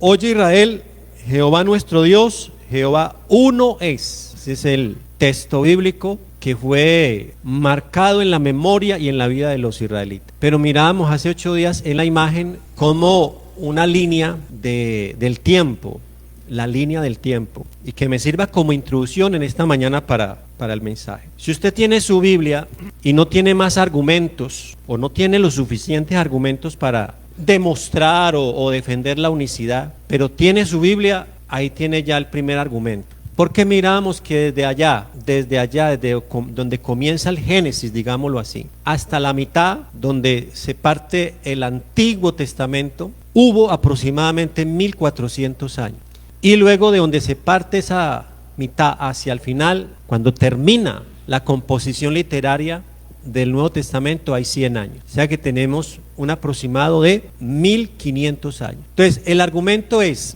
Oye Israel, Jehová nuestro Dios, Jehová uno es. Ese es el texto bíblico que fue marcado en la memoria y en la vida de los israelitas. Pero mirábamos hace 8 días en la imagen como una línea del tiempo, la línea del tiempo, y que me sirva como introducción en esta mañana para el mensaje. Si usted tiene su Biblia y no tiene más argumentos o no tiene los suficientes argumentos para demostrar o defender la unicidad, pero tiene su Biblia, ahí tiene ya el primer argumento. Porque miramos que desde donde comienza el Génesis, digámoslo así, hasta la mitad, donde se parte el Antiguo Testamento, hubo aproximadamente 1400 años. Y luego de donde se parte esa mitad hacia el final, cuando termina la composición literaria del Nuevo Testamento, hay 100 años. O sea que tenemos un aproximado de 1500 años. Entonces, el argumento es: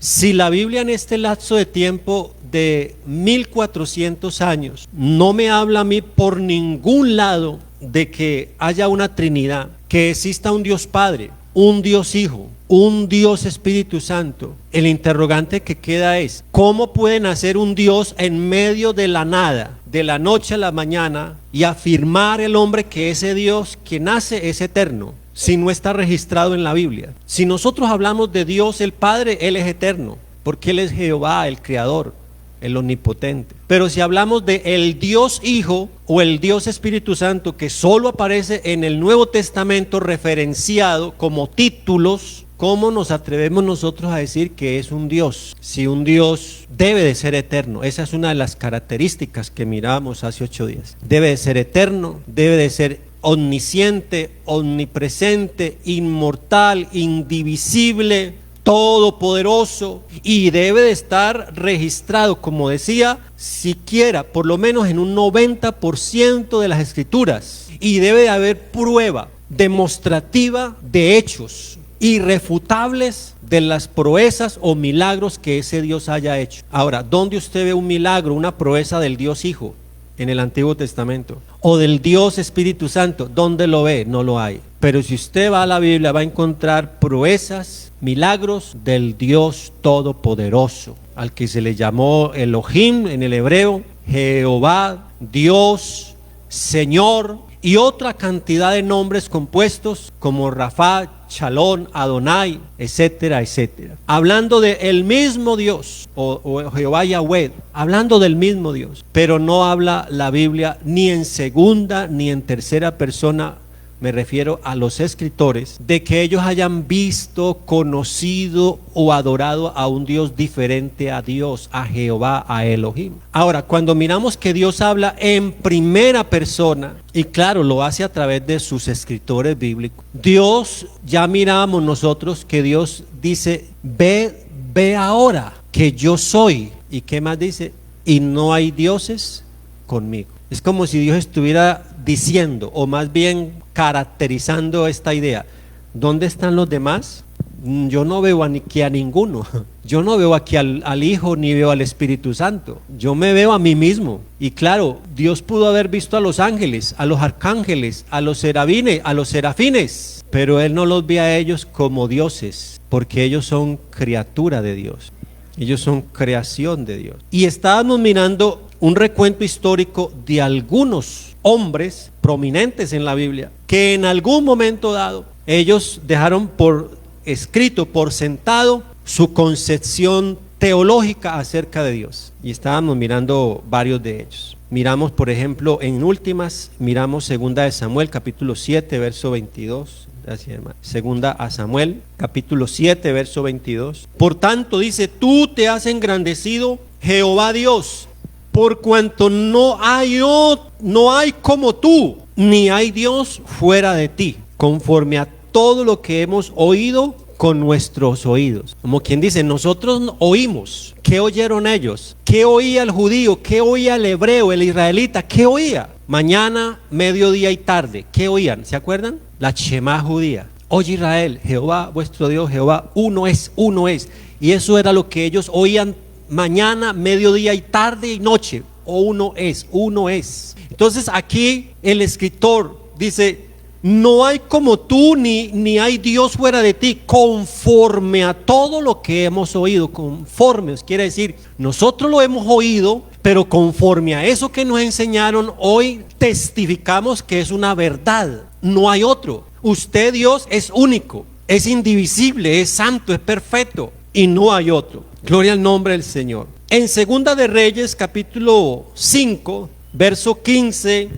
si la Biblia en este lapso de tiempo de 1400 años no me habla a mí por ningún lado de que haya una Trinidad, que exista un Dios Padre, un Dios Hijo, un Dios Espíritu Santo, el interrogante que queda es: ¿cómo puede nacer un Dios en medio de la nada, de la noche a la mañana, y afirmar el hombre que ese Dios que nace es eterno, si no está registrado en la Biblia? Si nosotros hablamos de Dios el Padre, Él es eterno, porque Él es Jehová, el Creador, el Omnipotente. Pero si hablamos de el Dios Hijo o el Dios Espíritu Santo, que solo aparece en el Nuevo Testamento referenciado como títulos, ¿cómo nos atrevemos nosotros a decir que es un Dios? Si un Dios debe de ser eterno. Esa es una de las características que mirábamos hace 8 días. Debe de ser eterno, debe de ser omnisciente, omnipresente, inmortal, indivisible, todopoderoso, y debe de estar registrado, como decía, siquiera por lo menos en un 90% de las escrituras, y debe de haber prueba demostrativa de hechos irrefutables de las proezas o milagros que ese Dios haya hecho. Ahora, ¿dónde usted ve un milagro, una proeza del Dios Hijo? En el Antiguo Testamento. O del Dios Espíritu Santo, ¿dónde lo ve? No lo hay. Pero si usted va a la Biblia, va a encontrar proezas, milagros del Dios Todopoderoso, al que se le llamó Elohim en el hebreo, Jehová, Dios, Señor, y otra cantidad de nombres compuestos como Rafa, Shalom, Adonai, etcétera, etcétera. Hablando de el mismo Dios, o Jehová Yahweh, hablando del mismo Dios. Pero no habla la Biblia ni en segunda ni en tercera persona, me refiero a los escritores, de que ellos hayan visto, conocido o adorado a un Dios diferente a Dios, a Jehová, a Elohim. Ahora, cuando miramos que Dios habla en primera persona, y claro, lo hace a través de sus escritores bíblicos, Dios, ya miramos nosotros que Dios dice: ve ahora que yo soy. ¿Y qué más dice? Y no hay dioses conmigo. Es como si Dios estuviera diciendo, o más bien caracterizando esta idea: ¿dónde están los demás? Yo no veo aquí a ninguno. Yo no veo aquí al Hijo ni veo al Espíritu Santo. Yo me veo a mí mismo. Y claro, Dios pudo haber visto a los ángeles, a los arcángeles, a los serafines, pero Él no los ve a ellos como dioses, porque ellos son criatura de Dios. Ellos son creación de Dios. Y estábamos mirando un recuento histórico de algunos hombres prominentes en la Biblia que en algún momento dado ellos dejaron por escrito, por sentado, su concepción teológica acerca de Dios. Y estábamos mirando varios de ellos. Miramos, por ejemplo, en últimas, miramos segunda de Samuel, capítulo 7, verso 22. Gracias, hermano. Segunda a Samuel, capítulo 7, verso 22. Por tanto, dice: tú te has engrandecido, Jehová Dios, por cuanto no hay como tú, ni hay Dios fuera de ti, conforme a todo lo que hemos oído con nuestros oídos. Como quien dice, nosotros oímos. ¿Qué oyeron ellos? ¿Qué oía el judío? ¿Qué oía el hebreo, el israelita? ¿Qué oía? Mañana, mediodía y tarde. ¿Qué oían? ¿Se acuerdan? La Shema judía. Oye Israel, Jehová vuestro Dios, Jehová uno es, uno es. Y eso era lo que ellos oían mañana, mediodía y tarde y noche. Uno es, uno es. Entonces aquí el escritor dice: no hay como tú, ni hay Dios fuera de ti, conforme a todo lo que hemos oído. Conforme, quiere decir, nosotros lo hemos oído, pero conforme a eso que nos enseñaron, hoy testificamos que es una verdad. No hay otro. Usted, Dios, es único, es indivisible, es santo, es perfecto, y no hay otro. Gloria al nombre del Señor. En Segunda de Reyes, capítulo 5, verso 15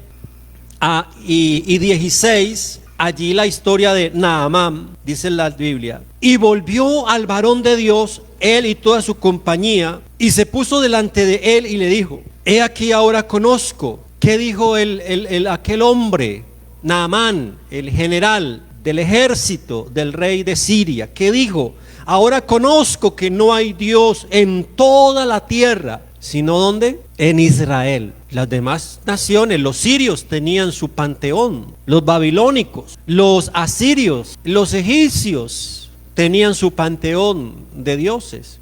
y 16, allí la historia de Naamán, dice la Biblia. Y volvió al varón de Dios, él y toda su compañía, y se puso delante de él y le dijo: he aquí ahora conozco. ¿Qué dijo aquel hombre, Naamán, el general del ejército del rey de Siria? ¿Qué dijo? Ahora conozco que no hay Dios en toda la tierra, sino ¿dónde? En Israel. Las demás naciones, los sirios tenían su panteón, los babilónicos, los asirios, los egipcios tenían su panteón de dioses,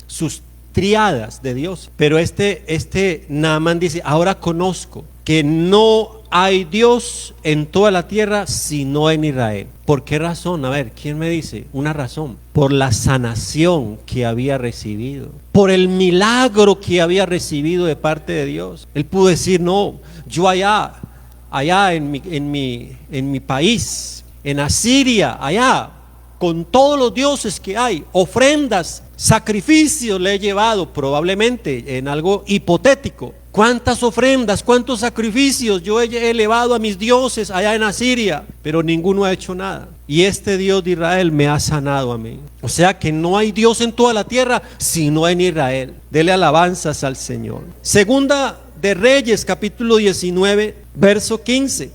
sus triadas de Dios. Pero este Naamán dice: ahora conozco que no hay Dios en toda la tierra sino en Israel. ¿Por qué razón? A ver, ¿quién me dice? Una razón: por la sanación que había recibido, por el milagro que había recibido de parte de Dios. Él pudo decir: no, yo allá en mi país, en Asiria, allá, con todos los dioses que hay, ofrendas, sacrificios le he llevado, probablemente en algo hipotético. ¿Cuántas ofrendas, cuántos sacrificios yo he elevado a mis dioses allá en Asiria? Pero ninguno ha hecho nada. Y este Dios de Israel me ha sanado a mí. O sea que no hay Dios en toda la tierra sino en Israel. Dele alabanzas al Señor. Segunda de Reyes, capítulo 19, verso 15.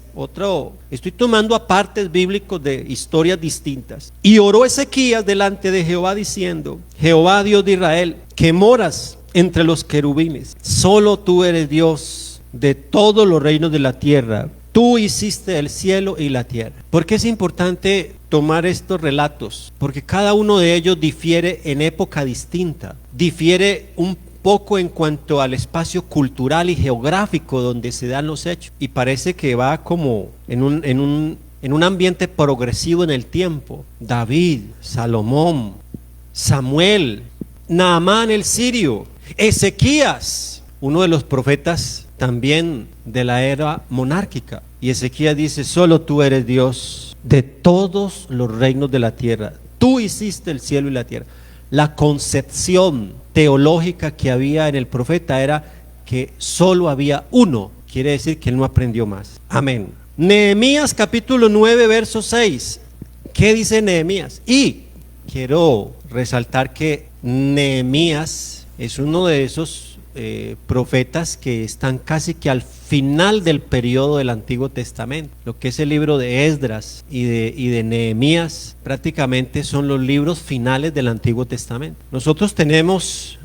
Estoy tomando apartes bíblicos de historias distintas. Y oró Ezequías delante de Jehová diciendo: Jehová, Dios de Israel, que moras entre los querubines, solo tú eres Dios de todos los reinos de la tierra. Tú hiciste el cielo y la tierra. ¿Por qué es importante tomar estos relatos? Porque cada uno de ellos difiere en época distinta, difiere un poco en cuanto al espacio cultural y geográfico donde se dan los hechos, y parece que va como en un ambiente progresivo en el tiempo. David, Salomón, Samuel, Naamán el sirio, Ezequías, uno de los profetas también de la era monárquica. Y Ezequías dice: solo tú eres Dios de todos los reinos de la tierra. Tú hiciste el cielo y la tierra. La concepción teológica que había en el profeta era que solo había uno. Quiere decir que él no aprendió más. Amén. Nehemías capítulo 9, verso 6. ¿Qué dice Nehemías? Y quiero resaltar que Nehemías es uno de esos profetas que están casi que al final del periodo del Antiguo Testamento. Lo que es el libro de Esdras y de Nehemías prácticamente son los libros finales del Antiguo Testamento. Nosotros tenemos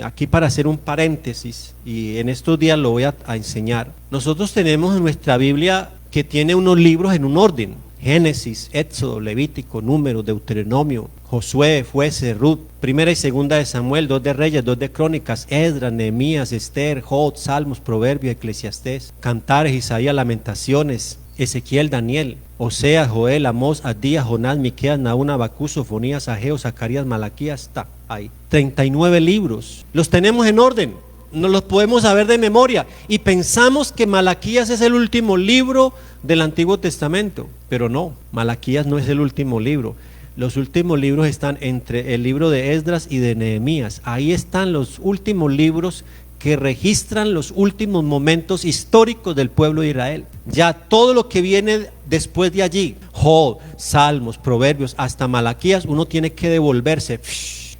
aquí, para hacer un paréntesis, y en estos días lo voy a enseñar, nosotros tenemos en nuestra Biblia que tiene unos libros en un orden: Génesis, Éxodo, Levítico, Números, Deuteronomio, Josué, Jueces, Ruth, Primera y Segunda de Samuel, 2 de Reyes, 2 de Crónicas, Esdras, Nehemías, Esther, Job, Salmos, Proverbios, Eclesiastés, Cantares, Isaías, Lamentaciones, Ezequiel, Daniel, Oseas, Joel, Amós, Abdías, Jonás, Miqueas, Nahum, Habacuc, Sofonías, Ageo, Zacarías, Malaquías. Está ahí. 39 libros. Los tenemos en orden. No los podemos saber de memoria y pensamos que Malaquías es el último libro del Antiguo Testamento, pero no, Malaquías no es el último libro. Los últimos libros están entre el libro de Esdras y de Nehemías. Ahí están los últimos libros que registran los últimos momentos históricos del pueblo de Israel. Ya todo lo que viene después de allí, Job, Salmos, Proverbios, hasta Malaquías, uno tiene que devolverse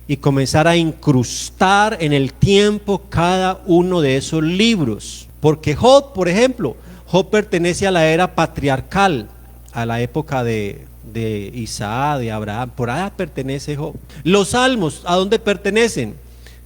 y comenzar a incrustar en el tiempo cada uno de esos libros. Porque Job, por ejemplo, Job pertenece a la era patriarcal, a la época de Isaac, de Abraham. Por allá pertenece Job. Los Salmos, ¿a dónde pertenecen?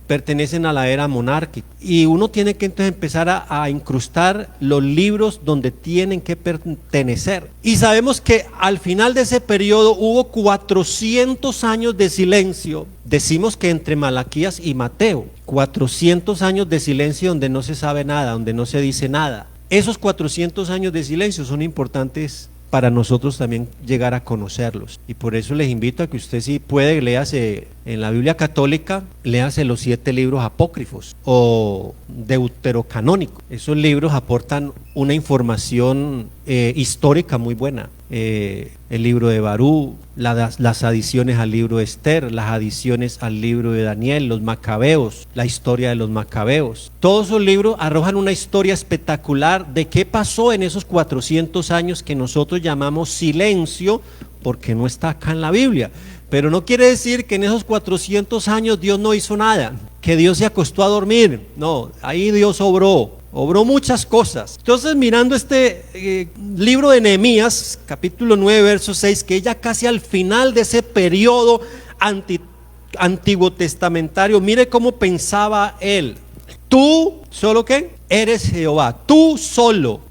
Pertenecen a la era monárquica. Y uno tiene que entonces empezar a incrustar los libros donde tienen que pertenecer. Y sabemos que al final de ese periodo hubo 400 años de silencio. Decimos que entre Malaquías y Mateo, 400 años de silencio donde no se sabe nada, donde no se dice nada. Esos 400 años de silencio son importantes para nosotros también llegar a conocerlos. Y por eso les invito a que usted, si puede, léase en la Biblia católica, léase los 7 libros apócrifos o deuterocanónicos. Esos libros aportan una información histórica muy buena. El libro de Barú, las adiciones al libro de Esther, las adiciones al libro de Daniel, los Macabeos, la historia de los Macabeos. Todos esos libros arrojan una historia espectacular de qué pasó en esos 400 años que nosotros llamamos silencio, porque no está acá en la Biblia. Pero no quiere decir que en esos 400 años Dios no hizo nada, que Dios se acostó a dormir. No, ahí Dios obró muchas cosas. Entonces, mirando este libro de Nehemías, capítulo 9, verso 6, que ya casi al final de ese periodo antiguo testamentario, mire cómo pensaba él. Tú, ¿solo qué? Eres Jehová, tú solo,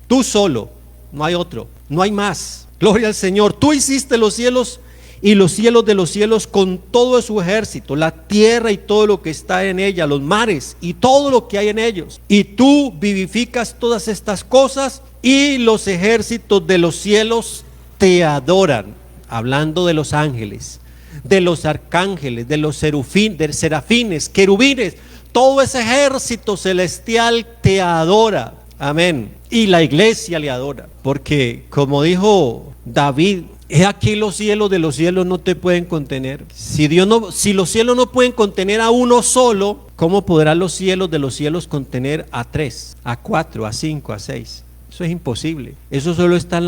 no hay otro, no hay más. Gloria al Señor. Tú hiciste los cielos y los cielos de los cielos con todo su ejército, la tierra y todo lo que está en ella, los mares y todo lo que hay en ellos. Y tú vivificas todas estas cosas y los ejércitos de los cielos te adoran. Hablando de los ángeles, de los arcángeles, de los serafines, querubines, todo ese ejército celestial te adora. Amén. Y la iglesia le adora, porque como dijo David, he aquí los cielos de los cielos no te pueden contener. Si los cielos no pueden contener a uno solo, ¿cómo podrán los cielos de los cielos contener a 3, a 4, a 5, a 6? Eso es imposible. Eso solo está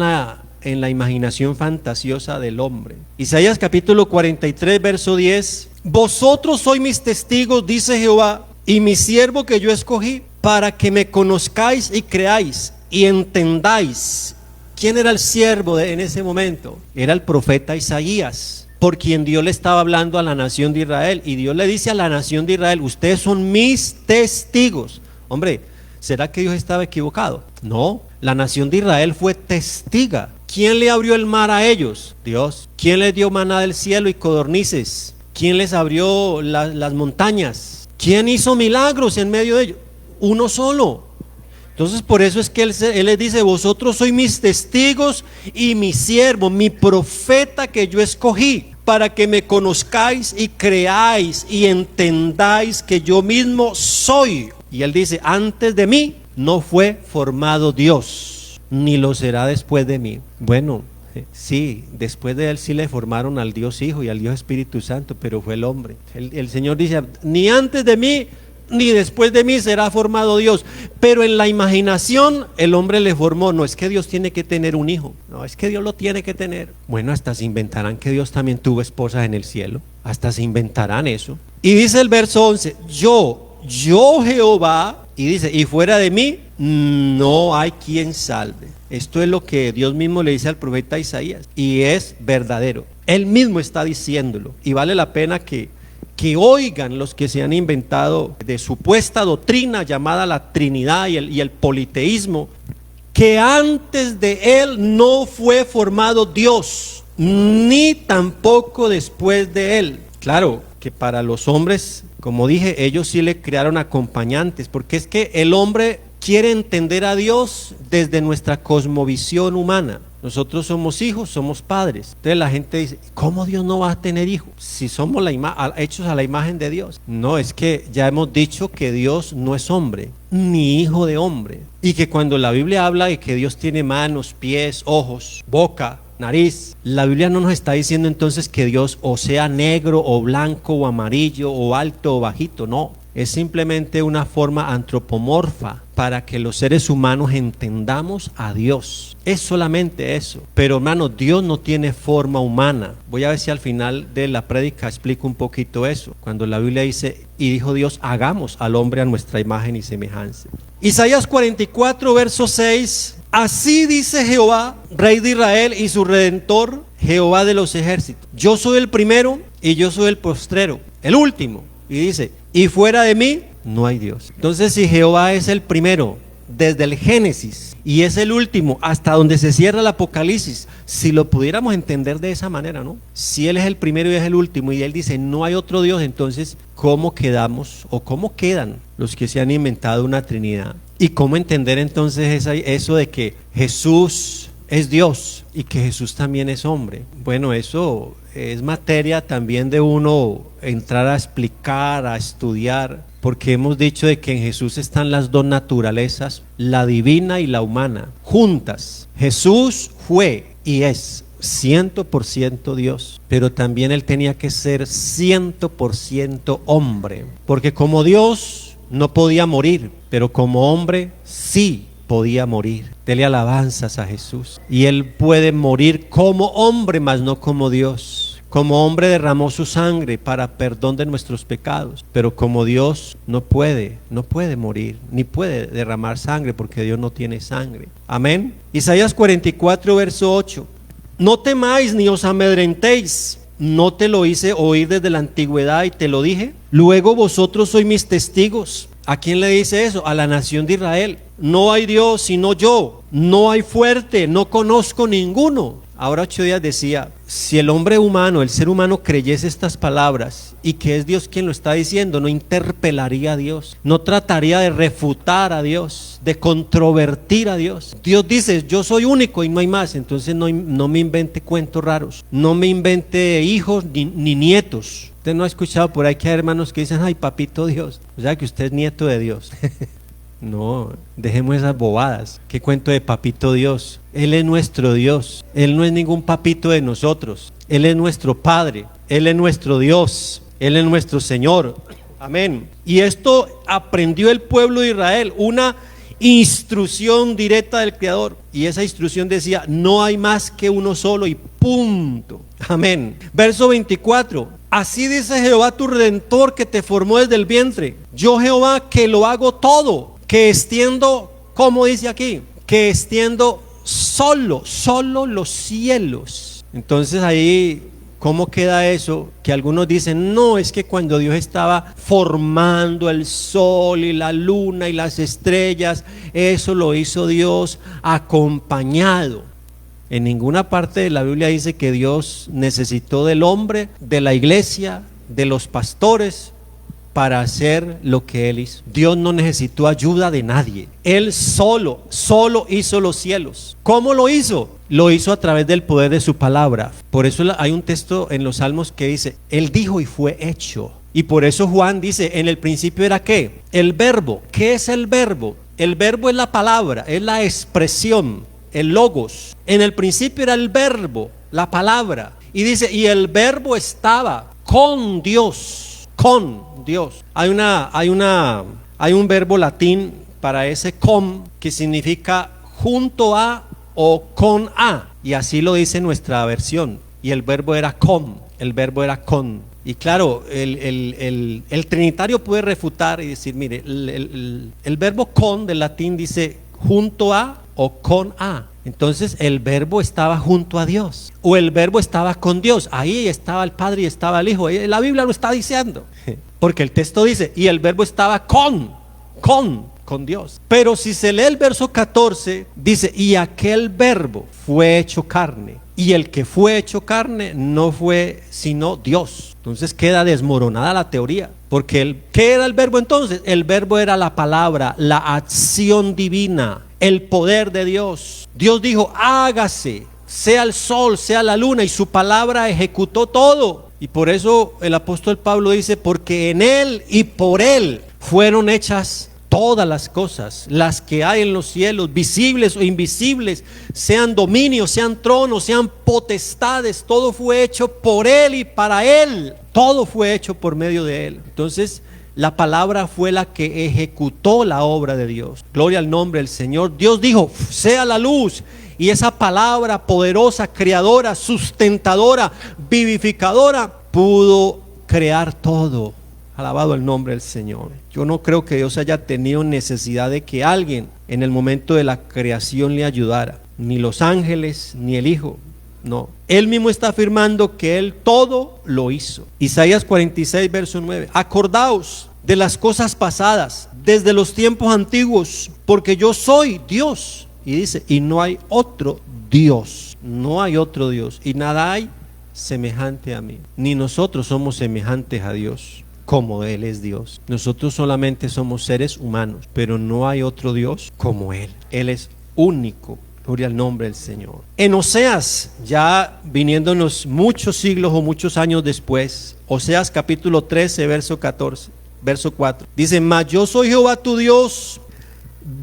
en la imaginación fantasiosa del hombre. Isaías capítulo 43, verso 10. Vosotros sois mis testigos, dice Jehová, y mi siervo que yo escogí, para que me conozcáis y creáis y entendáis. ¿Quién era el siervo en ese momento? Era el profeta Isaías, por quien Dios le estaba hablando a la nación de Israel. Y Dios le dice a la nación de Israel: ustedes son mis testigos. Hombre, ¿será que Dios estaba equivocado? No, la nación de Israel fue testiga. ¿Quién le abrió el mar a ellos? Dios. ¿Quién les dio maná del cielo y codornices? ¿Quién les abrió las montañas? ¿Quién hizo milagros en medio de ellos? Uno solo. Entonces por eso es que él les dice: vosotros sois mis testigos y mi siervo, mi profeta que yo escogí, para que me conozcáis y creáis y entendáis que yo mismo soy. Y él dice: antes de mí no fue formado Dios, ni lo será después de mí. Bueno, sí, después de él sí le formaron al Dios Hijo y al Dios Espíritu Santo, pero fue el hombre. El Señor dice: ni antes de mí ni después de mí será formado Dios. Pero en la imaginación el hombre le formó. No es que Dios tiene que tener un hijo, no es que Dios lo tiene que tener. Bueno, hasta se inventarán que Dios también tuvo esposas en el cielo, hasta se inventarán eso. Y dice el verso 11: yo Jehová, y dice: y fuera de mí no hay quien salve. Esto es lo que Dios mismo le dice al profeta Isaías, y es verdadero. Él mismo está diciéndolo, y vale la pena que oigan los que se han inventado de supuesta doctrina llamada la Trinidad y el politeísmo, que antes de él no fue formado Dios, ni tampoco después de él. Claro que para los hombres, como dije, ellos sí le crearon acompañantes, porque es que el hombre quiere entender a Dios desde nuestra cosmovisión humana. Nosotros somos hijos, somos padres. Entonces la gente dice: ¿cómo Dios no va a tener hijos si somos hechos a la imagen de Dios? No, es que ya hemos dicho que Dios no es hombre, ni hijo de hombre. Y que cuando la Biblia habla de que Dios tiene manos, pies, ojos, boca, nariz, la Biblia no nos está diciendo entonces que Dios o sea negro o blanco o amarillo o alto o bajito. No, es simplemente una forma antropomorfa para que los seres humanos entendamos a Dios. Es solamente eso. Pero hermano, Dios no tiene forma humana. Voy a ver si al final de la prédica explico un poquito eso. Cuando la Biblia dice: y dijo Dios, hagamos al hombre a nuestra imagen y semejanza. Isaías 44, verso 6. Así dice Jehová, Rey de Israel y su Redentor, Jehová de los ejércitos: yo soy el primero y yo soy el postrero, el último. Y dice: y fuera de mí no hay Dios. Entonces, si Jehová es el primero desde el Génesis y es el último hasta donde se cierra el Apocalipsis, si lo pudiéramos entender de esa manera, ¿no? Si Él es el primero y es el último y Él dice no hay otro Dios, entonces ¿cómo quedamos o cómo quedan los que se han inventado una Trinidad? ¿Y cómo entender entonces eso de que Jesús es Dios y que Jesús también es hombre. Bueno, eso es materia también de uno entrar a explicar, a estudiar, porque hemos dicho de que en Jesús están las dos naturalezas, la divina y la humana, juntas. Jesús fue y es 100% Dios, pero también Él tenía que ser 100% hombre, porque como Dios no podía morir, pero como hombre sí podía morir. Dele alabanzas a Jesús. Y Él puede morir como hombre, mas no como Dios. Como hombre derramó su sangre para perdón de nuestros pecados, pero como Dios no puede morir, ni puede derramar sangre, porque Dios no tiene sangre. Amén. Isaías 44, verso 8. No temáis ni os amedrentéis. ¿No te lo hice oír desde la antigüedad y te lo dije? Luego vosotros sois mis testigos. ¿A quién le dice eso? A la nación de Israel. No hay Dios sino yo. No hay fuerte, no conozco ninguno. Ahora 8 días decía, si el hombre humano, el ser humano creyese estas palabras y que es Dios quien lo está diciendo, no interpelaría a Dios, no trataría de refutar a Dios, de controvertir a Dios. Dios dice, yo soy único y no hay más, entonces no me invente cuentos raros, no me invente hijos ni nietos. Usted no ha escuchado por ahí que hay hermanos que dicen, ay papito Dios, o sea que usted es nieto de Dios. No, dejemos esas bobadas. ¿Qué cuento de papito Dios? Él es nuestro Dios. Él no es ningún papito de nosotros. Él es nuestro Padre. Él es nuestro Dios. Él es nuestro Señor. Amén. Y esto aprendió el pueblo de Israel, una instrucción directa del Creador. Y esa instrucción decía, no hay más que uno solo y punto. Amén. Verso 24. Así dice Jehová tu Redentor que te formó desde el vientre. Yo Jehová que lo hago todo. Que extiendo, como dice aquí, que extiendo solo los cielos. Entonces ahí, ¿cómo queda eso? Que algunos dicen, no, es que cuando Dios estaba formando el sol y la luna y las estrellas, eso lo hizo Dios acompañado. En ninguna parte de la Biblia dice que Dios necesitó del hombre, de la iglesia, de los pastores, para hacer lo que Él hizo. Dios no necesitó ayuda de nadie. Él solo hizo los cielos. ¿Cómo lo hizo? Lo hizo a través del poder de su palabra. Por eso hay un texto en los Salmos que dice, Él dijo y fue hecho. Y por eso Juan dice, en el principio era ¿qué? El verbo. ¿Qué es el verbo? El verbo es la palabra, es la expresión, el logos. En el principio era el verbo, la palabra. Y dice, y el verbo estaba con Dios, con Dios. Hay un verbo latín para ese con que significa junto a o con a, y así lo dice nuestra versión. Y el verbo era con, Y claro, el trinitario puede refutar y decir, mire, el verbo con del latín dice junto a o con a. Entonces el verbo estaba junto a Dios, o el verbo estaba con Dios. Ahí estaba el Padre y estaba el Hijo. La Biblia lo está diciendo, porque el texto dice, y el verbo estaba con Dios. Pero si se lee el verso 14, dice, y aquel verbo fue hecho carne, y el que fue hecho carne no fue sino Dios. Entonces queda desmoronada la teoría, porque ¿qué era el verbo entonces? El verbo era la palabra, la acción divina, el poder de Dios. Dios dijo, hágase, sea el sol, sea la luna, y su palabra ejecutó todo. Y por eso el apóstol Pablo dice, porque en Él y por Él fueron hechas todas las cosas, las que hay en los cielos, visibles o invisibles, sean dominios, sean tronos, sean potestades, todo fue hecho por Él y para Él, todo fue hecho por medio de Él. Entonces la palabra fue la que ejecutó la obra de Dios. Gloria al nombre del Señor. Dios dijo, sea la luz, y esa palabra poderosa, creadora, sustentadora, vivificadora, pudo crear todo. Alabado el nombre del Señor. Yo no creo que Dios haya tenido necesidad de que alguien en el momento de la creación le ayudara, ni los ángeles, ni el Hijo. No, Él mismo está afirmando que Él todo lo hizo. Isaías 46, verso 9. Acordaos de las cosas pasadas, desde los tiempos antiguos, porque yo soy Dios. Y dice, y no hay otro Dios, no hay otro Dios, y nada hay semejante a mí. Ni nosotros somos semejantes a Dios, como Él es Dios. Nosotros solamente somos seres humanos, pero no hay otro Dios como Él. Él es único, Gloria al nombre del Señor. En Oseas, ya viniéndonos muchos siglos o muchos años después, Oseas capítulo 13, verso 14, verso 4, dice: mas yo soy Jehová tu Dios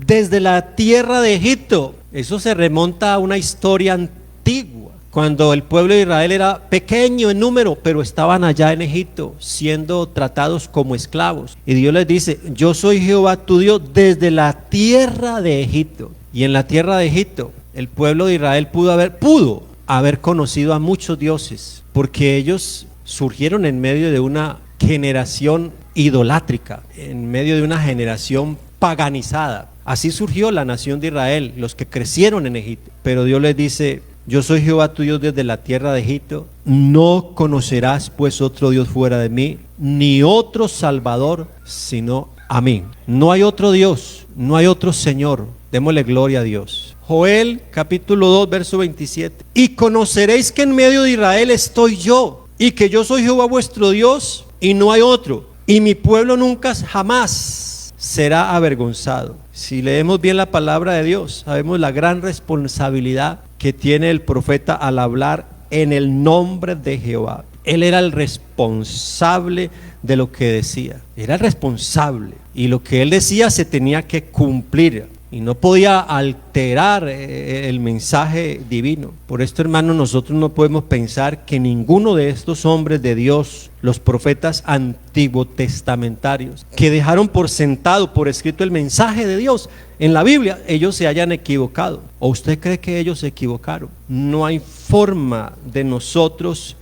desde la tierra de Egipto. Eso se remonta a una historia antigua, cuando el pueblo de Israel era pequeño en número, pero estaban allá en Egipto siendo tratados como esclavos. Y Dios les dice: yo soy Jehová tu Dios desde la tierra de Egipto. Y en la tierra de Egipto el pueblo de Israel pudo haber conocido a muchos dioses, porque ellos surgieron en medio de una generación idolátrica, en medio de una generación paganizada. Así surgió la nación de Israel, los que crecieron en Egipto. Pero Dios les dice: yo soy Jehová tu Dios desde la tierra de Egipto. No conocerás pues otro Dios fuera de mí, ni otro Salvador sino a mí. No hay otro Dios, no hay otro Señor. Démosle gloria a Dios. Joel capítulo 2 verso 27. Y conoceréis que en medio de Israel estoy yo, y que yo soy Jehová vuestro Dios, y no hay otro. Y mi pueblo nunca jamás será avergonzado. Si leemos bien la palabra de Dios, sabemos la gran responsabilidad que tiene el profeta al hablar en el nombre de Jehová. Él era el responsable de lo que decía. Era el responsable. Y lo que él decía se tenía que cumplir. Y no podía alterar el mensaje divino. Por esto, hermanos, nosotros no podemos pensar que ninguno de estos hombres de Dios, los profetas antiguo testamentarios, que dejaron por sentado, por escrito el mensaje de Dios en la Biblia, ellos se hayan equivocado. ¿O usted cree que ellos se equivocaron? No hay forma de nosotros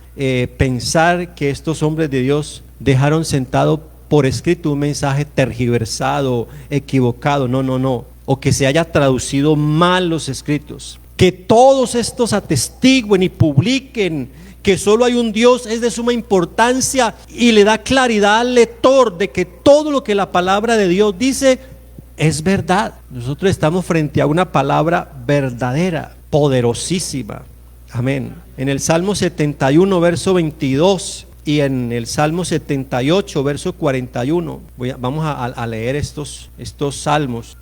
pensar que estos hombres de Dios dejaron sentado por escrito un mensaje tergiversado, equivocado. No. O que se haya traducido mal los escritos. Que todos estos atestiguen y publiquen que solo hay un Dios es de suma importancia, y le da claridad al lector de que todo lo que la palabra de Dios dice es verdad. Nosotros estamos frente a una palabra verdadera, poderosísima. Amén. En el Salmo 71 verso 22 y en el Salmo 78 verso 41 vamos a leer estos salmos.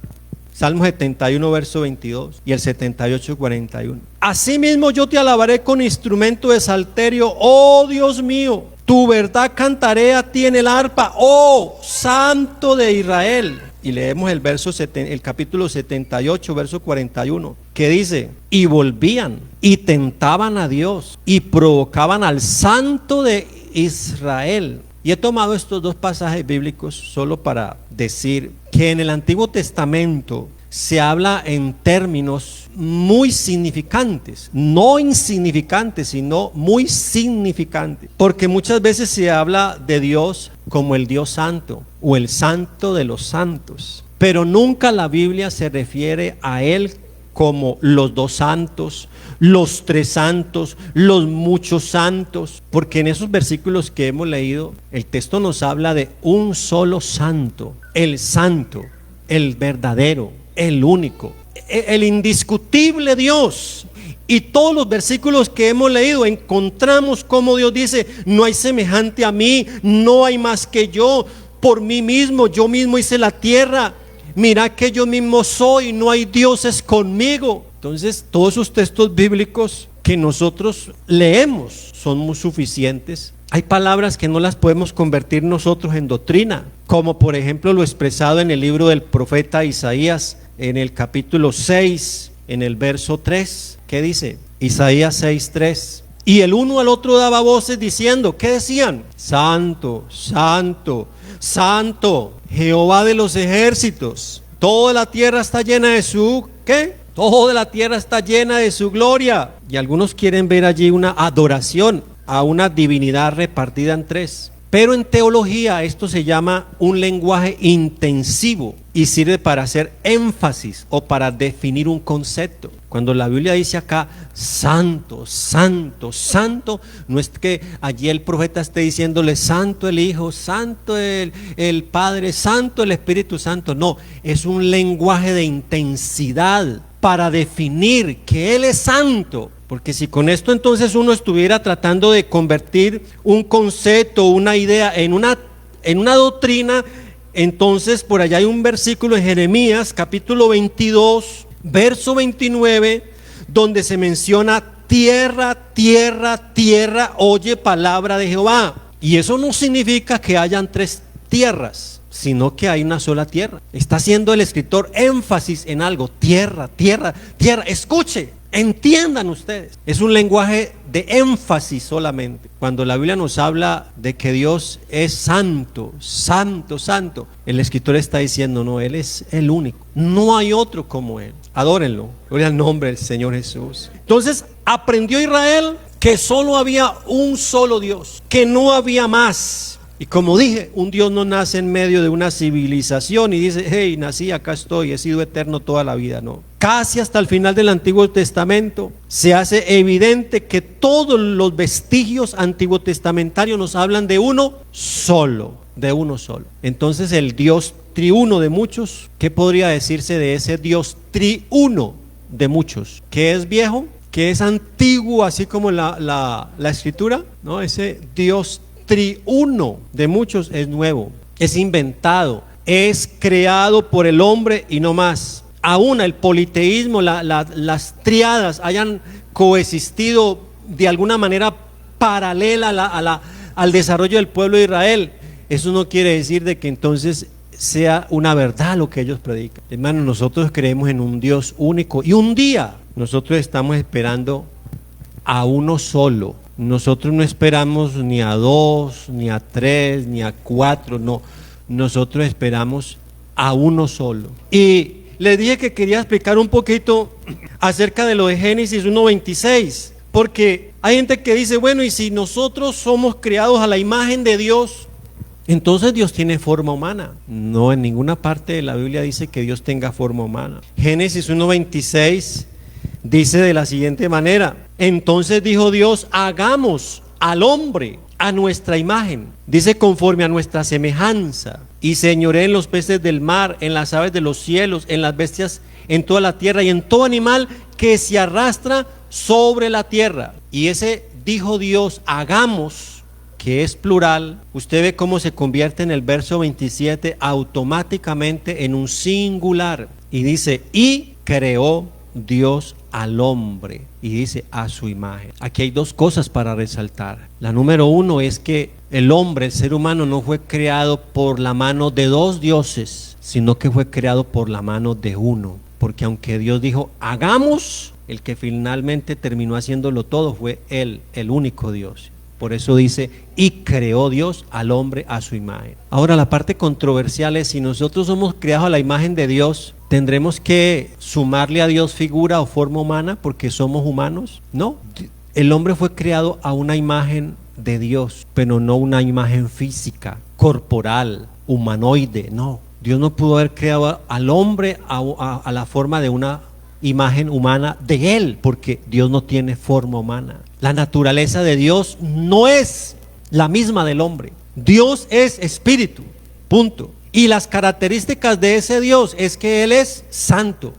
Salmo 71 verso 22 y el 78 41. Asimismo yo te alabaré con instrumento de salterio, oh Dios mío. Tu verdad cantaré a ti en el arpa, oh Santo de Israel. Y leemos el capítulo 78 verso 41, que dice: y volvían y tentaban a Dios y provocaban al Santo de Israel. Y he tomado estos dos pasajes bíblicos solo para decir que en el Antiguo Testamento se habla en términos muy significantes, no insignificantes, sino muy significantes, porque muchas veces se habla de Dios como el Dios Santo o el Santo de los santos, pero nunca la Biblia se refiere a Él como los dos santos, los tres santos, los muchos santos, porque en esos versículos que hemos leído, el texto nos habla de un solo santo, el verdadero, el único, el indiscutible Dios. Y todos los versículos que hemos leído encontramos como Dios dice: no hay semejante a mí, no hay más que yo, por mí mismo, yo mismo hice la tierra, mira que yo mismo soy, no hay dioses conmigo. Entonces todos esos textos bíblicos que nosotros leemos son muy suficientes. Hay palabras que no las podemos convertir nosotros en doctrina, como por ejemplo lo expresado en el libro del profeta Isaías, en el capítulo 6, en el verso 3, ¿qué dice? Isaías 6, 3. Y el uno al otro daba voces diciendo, ¿qué decían? Santo, santo, santo, Jehová de los ejércitos. Toda la tierra está llena de su, ¿qué? Toda la tierra está llena de su gloria. Y algunos quieren ver allí una adoración a una divinidad repartida en tres. Pero en teología esto se llama un lenguaje intensivo y sirve para hacer énfasis o para definir un concepto. Cuando la Biblia dice acá santo, santo, santo, no es que allí el profeta esté diciéndole santo el Hijo, santo el Padre, santo el Espíritu Santo. No, es un lenguaje de intensidad para definir que Él es santo. Porque si con esto entonces uno estuviera tratando de convertir un concepto, una idea en una doctrina, entonces por allá hay un versículo en Jeremías capítulo 22, verso 29, donde se menciona tierra, tierra, tierra, oye palabra de Jehová. Y eso no significa que hayan tres tierras, sino que hay una sola tierra. Está haciendo el escritor énfasis en algo. Tierra, tierra, tierra. Escuche, entiendan ustedes. Es un lenguaje de énfasis solamente. Cuando la Biblia nos habla de que Dios es santo, santo, santo, el escritor está diciendo, no, Él es el único. No hay otro como Él. Adórenlo. Gloria al nombre del Señor Jesús. Entonces, aprendió Israel que solo había un solo Dios, que no había más. Y como dije, un Dios no nace en medio de una civilización y dice, hey, nací, acá estoy, he sido eterno toda la vida. No. Casi hasta el final del Antiguo Testamento se hace evidente que todos los vestigios antiguo testamentarios nos hablan de uno solo, de uno solo. Entonces el Dios triuno de muchos, ¿qué podría decirse de ese Dios triuno de muchos? ¿Que es viejo? ¿Que es antiguo, así como la escritura? No, ese Dios triuno de muchos es nuevo, es inventado, es creado por el hombre y no más. Aún el politeísmo, las triadas hayan coexistido de alguna manera paralela al desarrollo del pueblo de Israel. Eso no quiere decir de que entonces sea una verdad lo que ellos predican. Hermanos, nosotros creemos en un Dios único y un día nosotros estamos esperando a uno solo. Nosotros no esperamos ni a dos, ni a tres, ni a cuatro, no. Nosotros esperamos a uno solo. Y les dije que quería explicar un poquito acerca de lo de Génesis 1:26, porque hay gente que dice, bueno, y si nosotros somos creados a la imagen de Dios, entonces Dios tiene forma humana. No, en ninguna parte de la Biblia dice que Dios tenga forma humana. Génesis 1:26 dice de la siguiente manera: entonces dijo Dios, hagamos al hombre a nuestra imagen, dice, conforme a nuestra semejanza, y señoree en los peces del mar, en las aves de los cielos, en las bestias, en toda la tierra y en todo animal que se arrastra sobre la tierra. Y ese dijo Dios, hagamos, que es plural, usted ve cómo se convierte en el verso 27 automáticamente en un singular, y dice, y creó Dios al hombre, y dice a su imagen. Aquí hay dos cosas para resaltar. La número uno es que el hombre, el ser humano, no fue creado por la mano de dos dioses, sino que fue creado por la mano de uno. Porque aunque Dios dijo hagamos, el que finalmente terminó haciéndolo todo fue Él, el único Dios. Por eso dice, y creó Dios al hombre a su imagen. Ahora, la parte controversial es, si nosotros somos creados a la imagen de Dios, ¿tendremos que sumarle a Dios figura o forma humana porque somos humanos? No, el hombre fue creado a una imagen de Dios, pero no una imagen física, corporal, humanoide. No, Dios no pudo haber creado al hombre a la forma de una imagen humana de Él, porque Dios no tiene forma humana. La naturaleza de Dios no es la misma del hombre. Dios es espíritu, punto. Y las características de ese Dios es que Él es santo.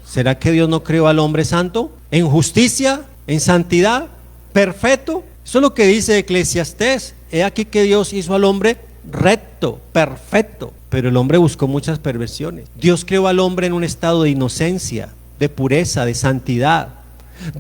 ¿Será que Dios no creó al hombre santo? En justicia, en santidad, perfecto. Eso es lo que dice Eclesiastés. He aquí que Dios hizo al hombre recto, perfecto. Pero el hombre buscó muchas perversiones. Dios creó al hombre en un estado de inocencia, de pureza, de santidad,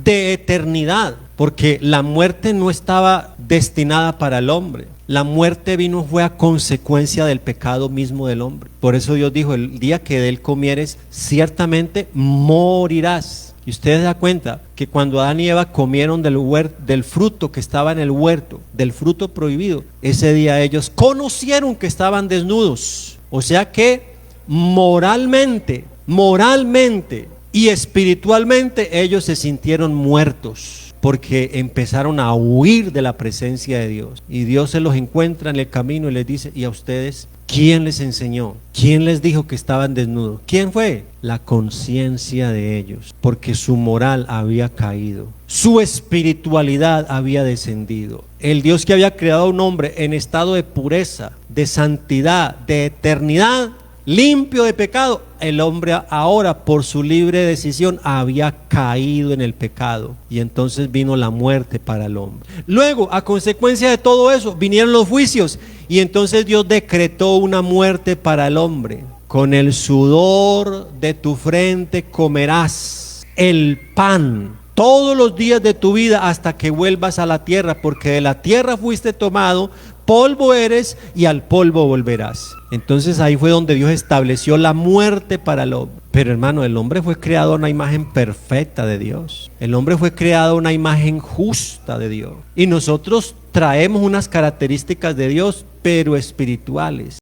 de eternidad, porque la muerte no estaba destinada para el hombre. La muerte fue a consecuencia del pecado mismo del hombre. Por eso Dios dijo, el día que de él comieres, ciertamente morirás. Y ustedes se dan cuenta que cuando Adán y Eva comieron del fruto que estaba en el huerto, del fruto prohibido, ese día ellos conocieron que estaban desnudos. O sea que moralmente y espiritualmente ellos se sintieron muertos, porque empezaron a huir de la presencia de Dios. Y Dios se los encuentra en el camino y les dice, ¿y a ustedes quién les enseñó? ¿Quién les dijo que estaban desnudos? ¿Quién fue? La conciencia de ellos, porque su moral había caído, su espiritualidad había descendido. El Dios que había creado a un hombre en estado de pureza, de santidad, de eternidad, limpio de pecado, el hombre ahora por su libre decisión había caído en el pecado, y entonces vino la muerte para el hombre. Luego, a consecuencia de todo eso, vinieron los juicios, y entonces Dios decretó una muerte para el hombre. Con el sudor de tu frente comerás el pan todos los días de tu vida hasta que vuelvas a la tierra, porque de la tierra fuiste tomado, polvo eres y al polvo volverás. Entonces ahí fue donde Dios estableció la muerte para el hombre. Pero hermano, el hombre fue creado a una imagen perfecta de Dios. El hombre fue creado a una imagen justa de Dios. Y nosotros traemos unas características de Dios, pero espirituales.